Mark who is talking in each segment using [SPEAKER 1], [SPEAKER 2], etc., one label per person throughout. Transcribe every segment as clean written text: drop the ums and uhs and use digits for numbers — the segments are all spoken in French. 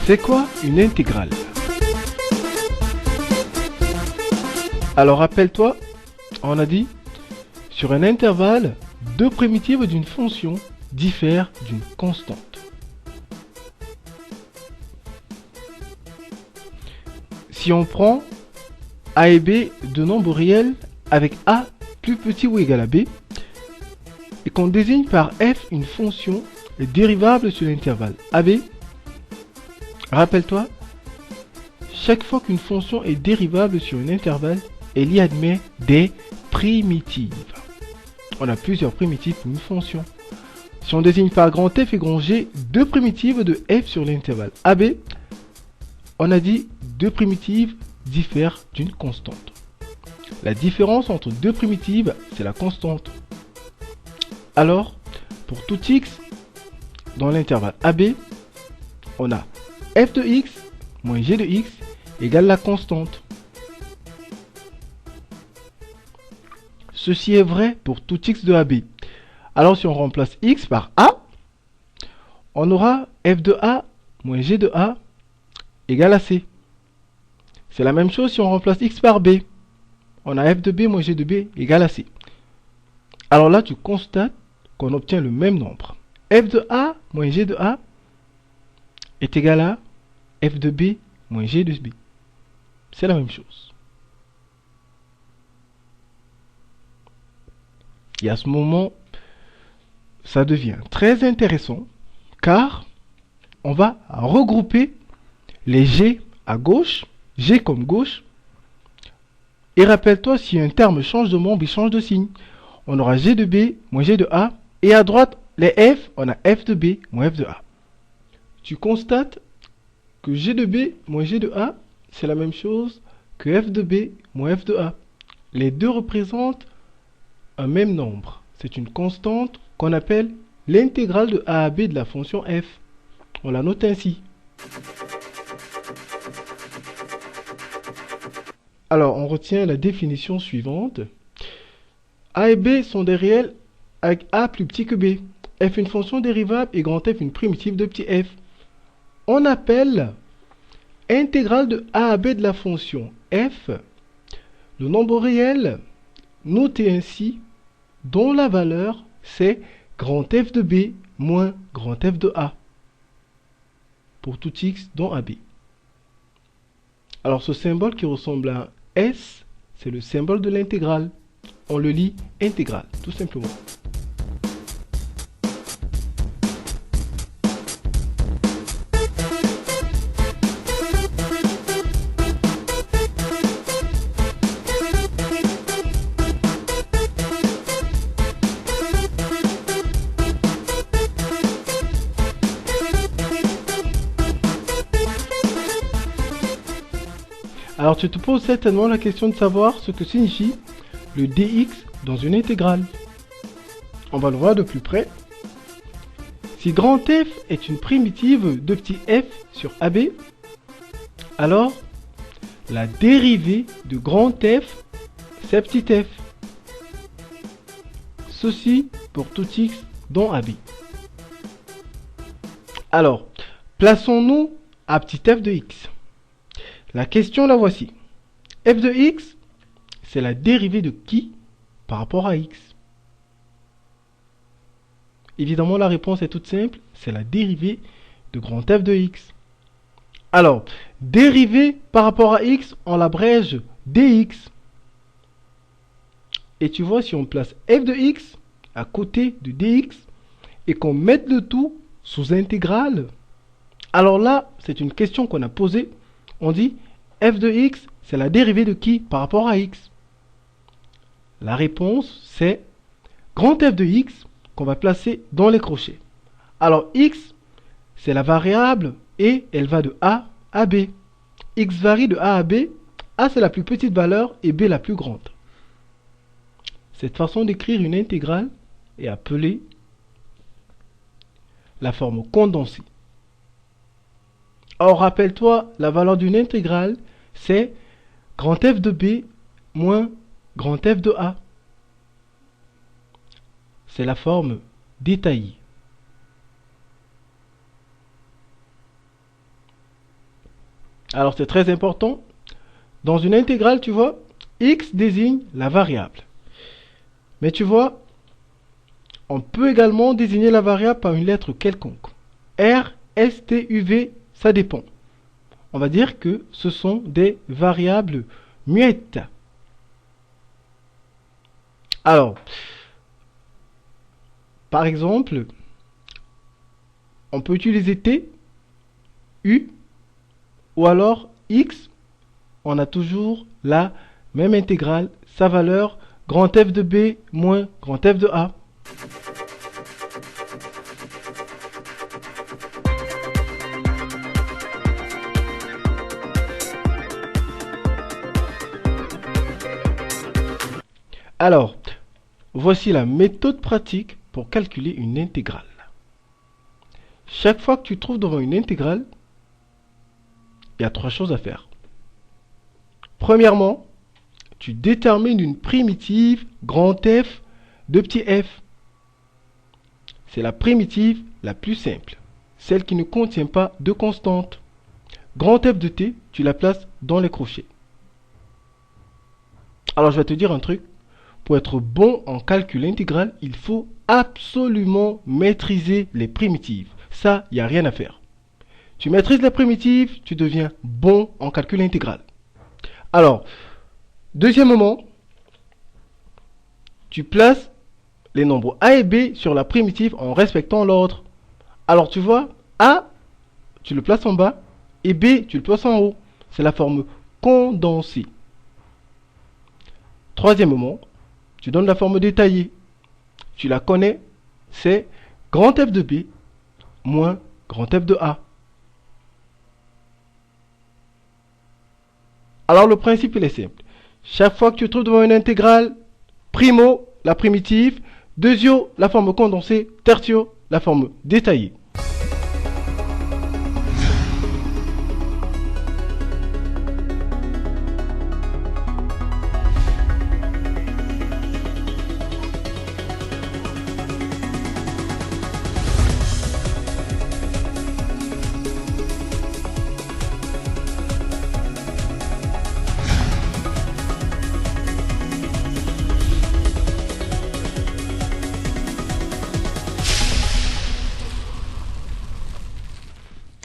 [SPEAKER 1] C'est quoi une intégrale? Alors rappelle-toi, on a dit, sur un intervalle, deux primitives d'une fonction diffèrent d'une constante. Si on prend a et b de nombres réels avec a plus petit ou égal à b, et qu'on désigne par f une fonction dérivable sur l'intervalle ab, rappelle-toi, chaque fois qu'une fonction est dérivable sur un intervalle, elle y admet des primitives. On a plusieurs primitives pour une fonction. Si on désigne par grand F et grand G deux primitives de f sur l'intervalle AB, on a dit deux primitives diffèrent d'une constante. La différence entre deux primitives, c'est la constante. Alors, pour tout x dans l'intervalle AB, on a f de x moins g de x égale la constante. Ceci est vrai pour tout x de AB. Alors si on remplace x par a, on aura f de a moins g de a égale à c. C'est la même chose si on remplace x par b. On a f de b moins g de b égale à c. Alors là, tu constates qu'on obtient le même nombre. F de a moins g de a est égal à f de b moins g de b. C'est la même chose. Et à ce moment, ça devient très intéressant car on va regrouper les g à gauche, g comme gauche. Et rappelle-toi, si un terme change de membre, il change de signe. On aura g de b moins g de a. Et à droite, les f, on a f de b moins f de a. Tu constates que g de b moins g de a, c'est la même chose que f de b moins f de a. Les deux représentent un même nombre. C'est une constante qu'on appelle l'intégrale de a à b de la fonction f. On la note ainsi. Alors, on retient la définition suivante. A et b sont des réels avec a plus petit que b. F une fonction dérivable et grand F une primitive de petit f. On appelle intégrale de a à b de la fonction f le nombre réel noté ainsi dont la valeur c'est grand F de b moins grand F de a pour tout x dont ab. Alors ce symbole qui ressemble à un S, c'est le symbole de l'intégrale. On le lit intégrale, tout simplement. Alors tu te poses certainement la question de savoir ce que signifie le dx dans une intégrale. On va le voir de plus près. Si grand F est une primitive de petit f sur AB, alors la dérivée de grand F, c'est petit f. Ceci pour tout x dont AB. Alors, plaçons-nous à petit f de x. La question la voici. F de x, c'est la dérivée de qui par rapport à x? Évidemment, la réponse est toute simple. C'est la dérivée de grand F de x. Alors, dérivée par rapport à x, on l'abrège dx. Et tu vois, si on place f de x à côté de dx et qu'on mette le tout sous intégrale, alors là, c'est une question qu'on a posée. On dit f de x, c'est la dérivée de qui par rapport à x? La réponse, c'est grand F de x qu'on va placer dans les crochets. Alors x, c'est la variable et elle va de a à b. X varie de a à b. A, c'est la plus petite valeur et b la plus grande. Cette façon d'écrire une intégrale est appelée la forme condensée. Or, rappelle-toi, la valeur d'une intégrale, c'est grand F de b moins grand F de a. C'est la forme détaillée. Alors c'est très important. Dans une intégrale, tu vois, x désigne la variable. Mais tu vois, on peut également désigner la variable par une lettre quelconque. R, S, T, U, V, ça dépend. On va dire que ce sont des variables muettes. Alors, par exemple, on peut utiliser T, U, ou alors X. On a toujours la même intégrale, sa valeur, grand F de B moins grand F de A. Alors, voici la méthode pratique pour calculer une intégrale. Chaque fois que tu te trouves devant une intégrale, il y a trois choses à faire. Premièrement, tu détermines une primitive grand F de petit f. C'est la primitive la plus simple, celle qui ne contient pas de constante. Grand F de t, tu la places dans les crochets. Alors je vais te dire un truc. Pour être bon en calcul intégral, il faut absolument maîtriser les primitives. Ça, il n'y a rien à faire. Tu maîtrises les primitives, tu deviens bon en calcul intégral. Alors, deuxièmement, tu places les nombres a et b sur la primitive en respectant l'ordre. Alors tu vois, a, tu le places en bas, et b, tu le places en haut. C'est la forme condensée. Troisièmement, tu donnes la forme détaillée. Tu la connais, c'est grand F de B moins grand F de A. Alors le principe il est simple. Chaque fois que tu te trouves devant une intégrale, primo, la primitive, deuxio, la forme condensée, tertio, la forme détaillée.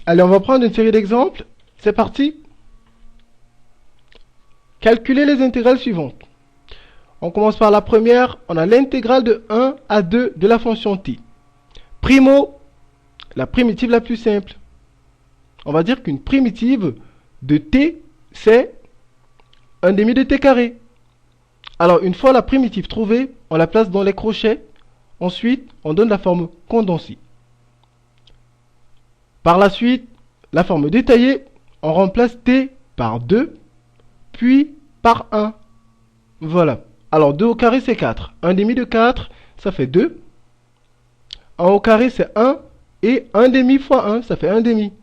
[SPEAKER 1] Allez, on va prendre une série d'exemples. C'est parti. Calculer les intégrales suivantes. On commence par la première. On a l'intégrale de 1 à 2 de la fonction t. Primo, la primitive la plus simple. On va dire qu'une primitive de t, c'est 1 demi de t carré. Alors, une fois la primitive trouvée, on la place dans les crochets. Ensuite, on donne la forme condensée. Par la suite, la forme détaillée, on remplace t par 2, puis par 1. Voilà. Alors 2 au carré, c'est 4. 1 demi de 4, ça fait 2. 1 au carré, c'est 1. Et 1 demi fois 1, ça fait 1 demi.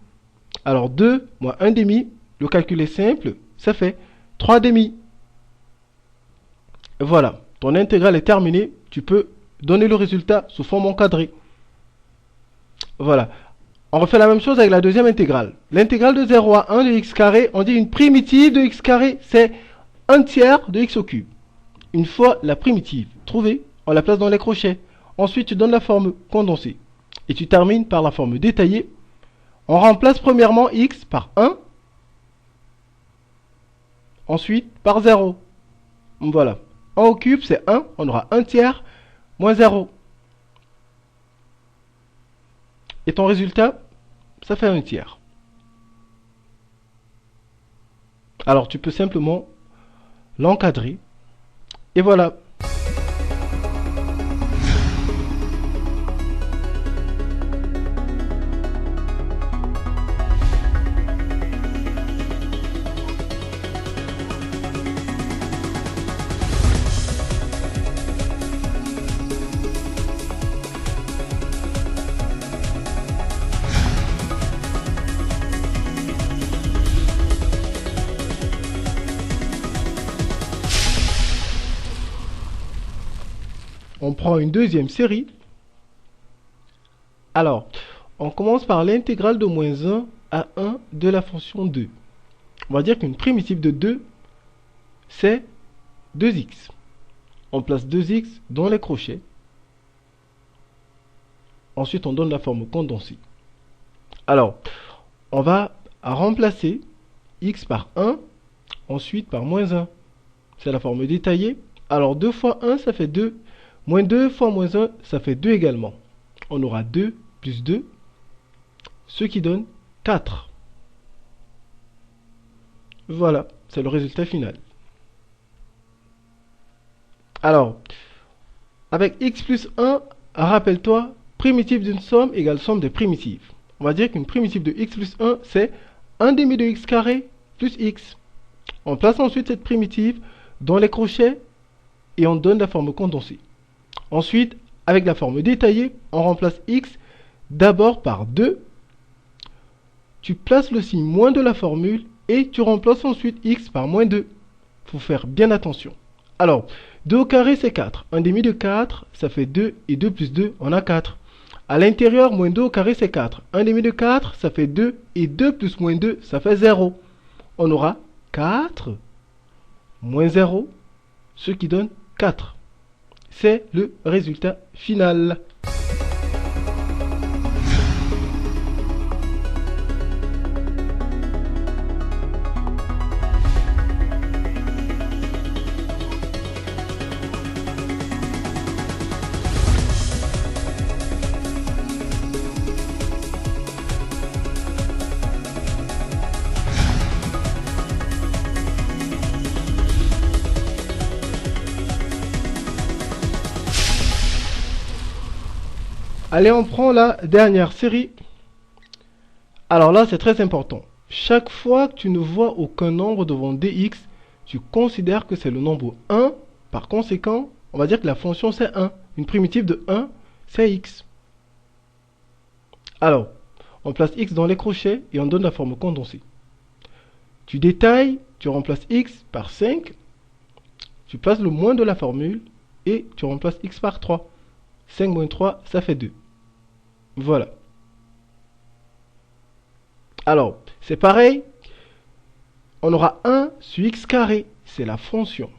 [SPEAKER 1] Alors 2 moins 1 demi, le calcul est simple, ça fait 3 demi. Voilà. Ton intégrale est terminée. Tu peux donner le résultat sous forme encadrée. Voilà. On refait la même chose avec la deuxième intégrale. L'intégrale de 0 à 1 de x carré, on dit une primitive de x carré, c'est 1 tiers de x au cube. Une fois la primitive trouvée, on la place dans les crochets. Ensuite, tu donnes la forme condensée. Et tu termines par la forme détaillée. On remplace premièrement x par 1. Ensuite, par 0. Voilà. 1 au cube, c'est 1. On aura 1 tiers moins 0. Et ton résultat, ça fait 1 tiers. Alors tu peux simplement l'encadrer. Et voilà. On prend une deuxième série. Alors, on commence par l'intégrale de moins 1 à 1 de la fonction 2. On va dire qu'une primitive de 2, c'est 2x. On place 2x dans les crochets. Ensuite, on donne la forme condensée. Alors, on va remplacer x par 1, ensuite par moins 1. C'est la forme détaillée. Alors, 2 fois 1, ça fait 2. Moins 2 fois moins 1, ça fait 2 également. On aura 2 plus 2, ce qui donne 4. Voilà, c'est le résultat final. Alors, avec x plus 1, rappelle-toi, primitive d'une somme égale somme des primitives. On va dire qu'une primitive de x plus 1, c'est 1 demi de x carré plus x. On place ensuite cette primitive dans les crochets et on donne la forme condensée. Ensuite, avec la forme détaillée, on remplace x d'abord par 2. Tu places le signe moins de la formule et tu remplaces ensuite x par moins 2. Il faut faire bien attention. Alors, 2 au carré, c'est 4. 1 demi de 4, ça fait 2. Et 2 plus 2, on a 4. À l'intérieur, moins 2 au carré, c'est 4. 1 demi de 4, ça fait 2. Et 2 plus moins 2, ça fait 0. On aura 4 moins 0, ce qui donne 4. C'est le résultat final. Allez, on prend la dernière série. Alors là, c'est très important. Chaque fois que tu ne vois aucun nombre devant dx, tu considères que c'est le nombre 1. Par conséquent, on va dire que la fonction c'est 1. Une primitive de 1, c'est x. Alors, on place x dans les crochets et on donne la forme condensée. Tu détailles, tu remplaces x par 5. Tu places le moins de la formule et tu remplaces x par 3. 5 moins 3, ça fait 2. Voilà. Alors, c'est pareil. On aura 1 sur x carré. C'est la fonction.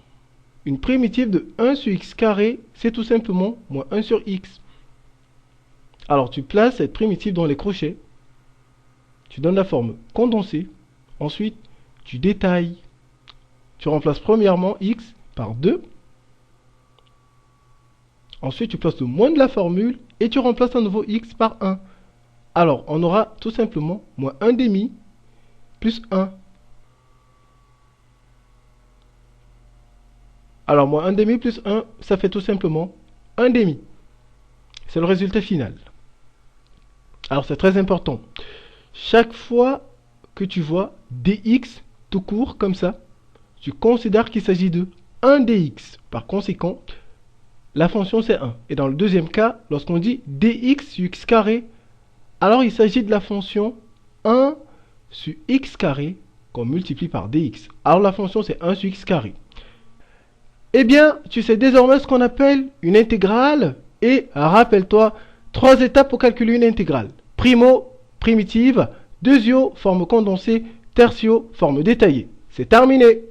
[SPEAKER 1] Une primitive de 1 sur x carré, c'est tout simplement moins 1 sur x. Alors, tu places cette primitive dans les crochets. Tu donnes la forme condensée. Ensuite, tu détailles. Tu remplaces premièrement x par 2. Ensuite, tu places le moins de la formule et tu remplaces à nouveau x par 1. Alors, on aura tout simplement moins 1 demi plus 1. Alors, moins 1 demi plus 1, ça fait tout simplement 1 demi. C'est le résultat final. Alors, c'est très important. Chaque fois que tu vois dx tout court comme ça, tu considères qu'il s'agit de 1 dx. Par conséquent, la fonction c'est 1. Et dans le deuxième cas, lorsqu'on dit dx sur x carré, alors il s'agit de la fonction 1 sur x carré qu'on multiplie par dx. Alors la fonction c'est 1 sur x carré. Eh bien, tu sais désormais ce qu'on appelle une intégrale. Et rappelle-toi, 3 étapes pour calculer une intégrale. Primo, primitive. Deuxio, forme condensée. Tertio, forme détaillée. C'est terminé.